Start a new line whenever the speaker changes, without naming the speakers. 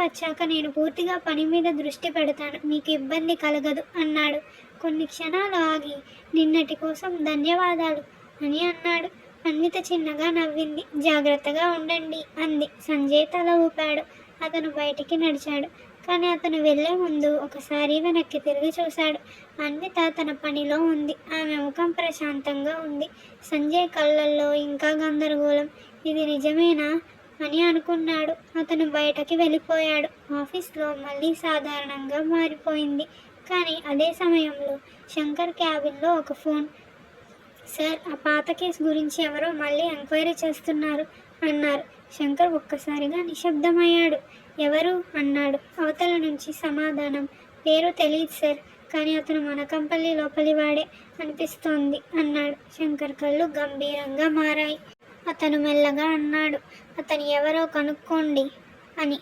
వచ్చాక నేను పూర్తిగా పని మీద దృష్టి పెడతాను, మీకు ఇబ్బంది కలగదు అన్నాడు. కొన్ని క్షణాలు ఆగి, నిన్నటి కోసం ధన్యవాదాలు అని అన్నాడు. అన్విత చిన్నగా నవ్వింది. జాగ్రత్తగా ఉండండి అంది. సంజయ్ తల ఊపాడు. అతను బయటికి నడిచాడు. కానీ అతను వెళ్లే ముందు ఒకసారి వెనక్కి తిరిగి చూశాడు. అన్విత తన పనిలో ఉంది. ఆమె ముఖం ప్రశాంతంగా ఉంది. సంజయ్ కళ్ళల్లో ఇంకా గందరగోళం. ఇది నిజమేనా అని అనుకున్నాడు. అతను బయటకి వెళ్ళిపోయాడు. ఆఫీస్లో మళ్ళీ సాధారణంగా మారిపోయింది. కానీ అదే సమయంలో శంకర్ క్యాబిన్లో ఒక ఫోన్. సార్, ఆ పాత కేసు గురించి ఎవరో మళ్ళీ ఎంక్వైరీ చేస్తున్నారు అన్నారు. శంకర్ ఒక్కసారిగా నిశ్శబ్దమయ్యాడు. ఎవరు అన్నాడు. అవతల నుంచి సమాధానం. పేరు తెలియదు సార్, కానీ అతను మన కంపెనీ లోపలివాడే అనిపిస్తోంది అన్నాడు. శంకర్ కళ్ళు గంభీరంగా మారాయి. అతను మెల్లగా అన్నాడు, అతను ఎవరో కనుక్కోండి అని.